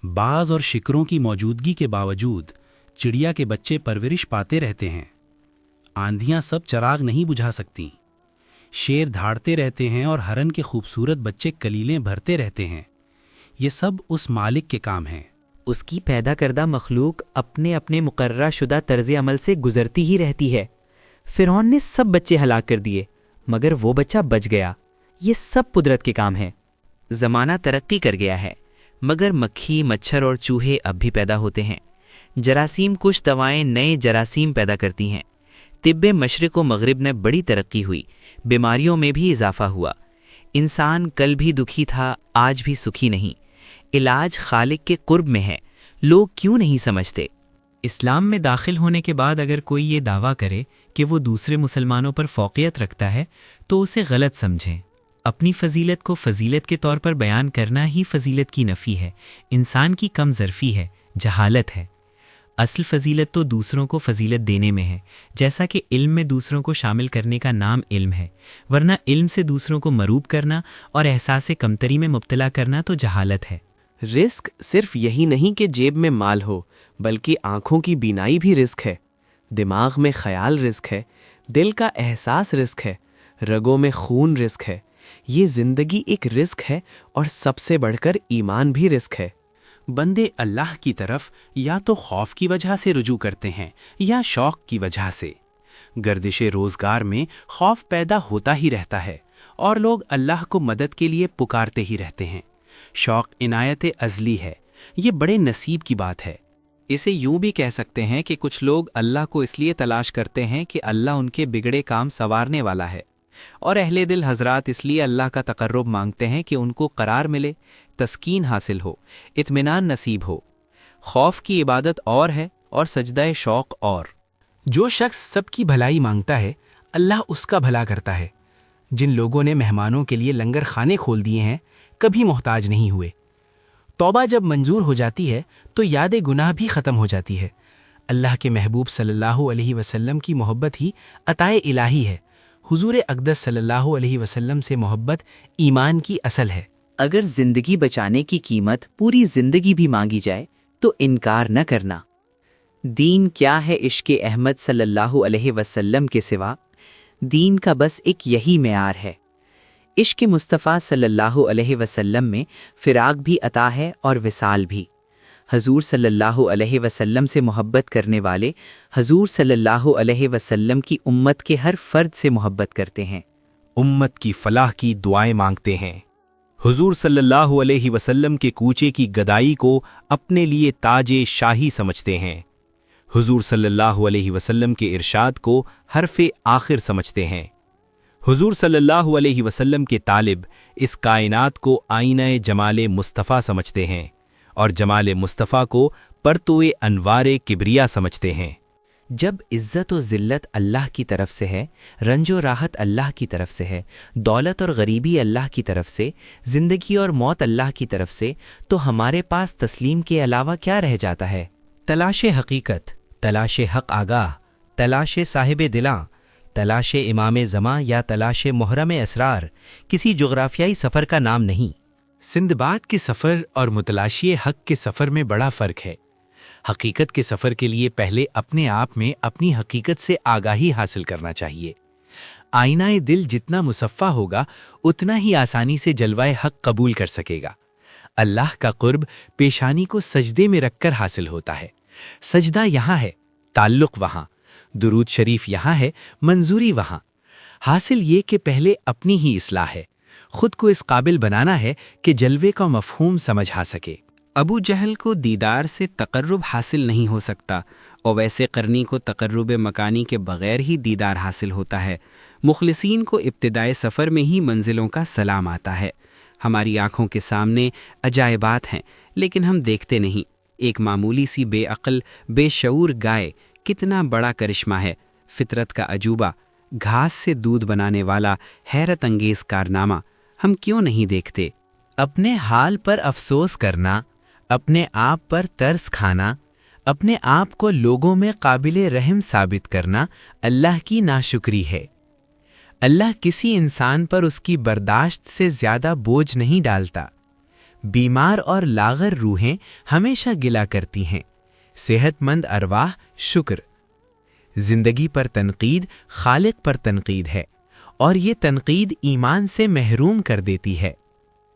बाज और शिकरों की मौजूदगी के बावजूद चिड़िया के बच्चे परवरिश पाते रहते हैं। आंधियां सब चराग नहीं बुझा सकती। शेर धाड़ते रहते हैं और हरन के खूबसूरत बच्चे कलीलें भरते रहते हैं। ये सब उस मालिक के काम हैं। उसकी पैदा करदा मखलूक अपने अपने मुकर्रर शुदा तर्ज अमल से गुजरती ही रहती है। फिरौन ने सब बच्चे हलाक कर दिए मगर वो बच्चा बच गया। ये सब कुदरत के काम है। ज़माना तरक्की कर गया है मगर मक्खी, मच्छर और चूहे अब भी पैदा होते हैं। जरासीम कुछ दवाएं नए जरासीम पैदा करती हैं। तिब्बे मशरिक़ व मगरिब ने बड़ी तरक्की हुई, बीमारियों में भी इजाफा हुआ। इंसान कल भी दुखी था, आज भी सुखी नहीं। इलाज खालिक के कुर्ब में है, लोग क्यों नहीं समझते? इस्लाम में दाखिल होने के बाद अगर कोई ये दावा करे कि वो दूसरे मुसलमानों पर फ़ौक़ियत रखता है तो उसे गलत समझें। अपनी फ़जीलत को फ़जीलत के तौर पर बयान करना ही फ़जीलत की नफ़ी है, इंसान की कम ज़रफ़ी है, जहालत है। असल फ़जीलत तो दूसरों को फ़जीलत देने में है, जैसा कि इल्म में दूसरों को शामिल करने का नाम इल्म है, वरना इल्म से दूसरों को मरूब करना और एहसास कमतरी में मुब्तला करना तो जहालत है। रिस्क सिर्फ यही नहीं कि जेब में माल हो, बल्कि आँखों की बीनाई भी रिस्क है, दिमाग में ख्याल रिस्क है, दिल का एहसास रिस्क है, रगों में खून रिस्क है। ये ज़िंदगी एक रिस्क है और सबसे बढ़कर ईमान भी रिस्क है। बंदे अल्लाह की तरफ या तो खौफ की वजह से रुजू करते हैं या शौक की वजह से। गर्दिशे रोज़गार में खौफ पैदा होता ही रहता है और लोग अल्लाह को मदद के लिए पुकारते ही रहते हैं। शौक इनायत अज़ली है, ये बड़े नसीब की बात है। इसे यूं भी कह सकते हैं कि कुछ लोग अल्लाह को इसलिए तलाश करते हैं कि अल्लाह उनके बिगड़े काम संवारने वाला है, और अहले दिल हजरात इसलिए अल्लाह का तकर्रुब मांगते हैं कि उनको करार मिले, तस्कीन हासिल हो, इत्मीनान नसीब हो। खौफ की इबादत और है और सजदा शौक और। जो शख्स सबकी भलाई मांगता है अल्लाह उसका भला करता है। जिन लोगों ने मेहमानों के लिए लंगर खाने खोल दिए हैं कभी मोहताज नहीं हुए। तौबा जब मंजूर हो जाती है तो याद गुनाह भी ख़त्म हो जाती है। अल्लाह के महबूब सल्लल्लाहु अलैहि वसल्लम की मोहब्बत ही अताए इलाही है। हुजूर अक़दस सल्लल्लाहु अलैहि वसल्लम से मोहब्बत ईमान की असल है। अगर ज़िंदगी बचाने की कीमत पूरी ज़िंदगी भी मांगी जाए तो इनकार न करना। दीन क्या है इश्क़ अहमद सल्लल्लाहु अलैहि वसल्लम के सिवा? दीन का बस एक यही मेयार है। इश्क़ मुस्तफ़ा सल्लल्लाहु अलैहि वसल्लम में फ़िराक़ भी अता है और विसाल भी। हजूर सल्लल्लाहु अलैहि वसल्लम से मोहब्बत करने वाले हजूर सल्लल्लाहु अलैहि वसल्लम की उम्मत के हर फ़र्द से मोहब्बत करते हैं, उम्मत की फलाह की दुआएं मांगते हैं। हुजूर सल्लल्लाहु अलैहि वसल्लम के कूचे की गदाई को अपने लिए ताजे शाही समझते हैं। हुजूर सल्लल्लाहु अलैहि वसल्लम के इरशाद को हरफ़े आखिर समझते हैं। हुजूर सल्लल्लाहु अलैहि वसल्लम के तालिब इस कायनात को आईना जमाले मुस्तफ़ा समझते हैं और जमाले मुस्तफ़ा को परतोए अनवारे किबरिया समझते हैं। जब इज़्ज़त और ज़िल्लत अल्लाह की तरफ से है, रंजो राहत अल्लाह की तरफ से है, दौलत और गरीबी अल्लाह की तरफ से, ज़िंदगी और मौत अल्लाह की तरफ से, तो हमारे पास तस्लीम के अलावा क्या रह जाता है? तलाशे हकीकत, तलाशे हक़ आगाह, तलाशे साहिब दिलां, तलाशे इमाम ज़मां या तलाशे मुहर्रम असरार किसी जोग्राफियाई सफ़र का नाम नहीं। सिंदबाद के सफ़र और मुतलाशी हक़ के सफ़र में बड़ा फ़र्क है। हकीकत के सफ़र के लिए पहले अपने आप में अपनी हकीकत से आगाही हासिल करना चाहिए। आईनाए दिल जितना मुसफ़्फ़ा होगा उतना ही आसानी से जलवाए हक़ कबूल कर सकेगा। अल्लाह का कुर्ब पेशानी को सजदे में रखकर हासिल होता है। सजदा यहाँ है, ताल्लुक़ वहाँ, दुरूद शरीफ यहाँ है, मंजूरी वहाँ। हासिल ये कि पहले अपनी ही इस्लाह है, खुद को इस काबिल बनाना है कि जलवे का मफ़हूम समझ आ सके। अबू जहल को दीदार से तकर्रुब हासिल नहीं हो सकता और वैसे करनी को तकर्रुब मकानी के बग़ैर ही दीदार हासिल होता है। मुखलिसीन को इब्तिदाए सफ़र में ही मंजिलों का सलाम आता है। हमारी आँखों के सामने अजायबात हैं लेकिन हम देखते नहीं। एक मामूली सी बेअक्ल बेशऊर गाय कितना बड़ा करिश्मा है। फितरत का अजूबा, घास से दूध बनाने वाला हैरत अंगेज़ कारनामा हम क्यों नहीं देखते? अपने हाल पर अफसोस करना, अपने आप पर तरस खाना, अपने आप को लोगों में काबिले रहम साबित करना अल्लाह की नाशुक्री है। अल्लाह किसी इंसान पर उसकी बर्दाश्त से ज़्यादा बोझ नहीं डालता। بیمار اور لاغر روحیں ہمیشہ گلا کرتی ہیں، صحت مند ارواح شکر۔ زندگی پر تنقید خالق پر تنقید ہے، اور یہ تنقید ایمان سے محروم کر دیتی ہے۔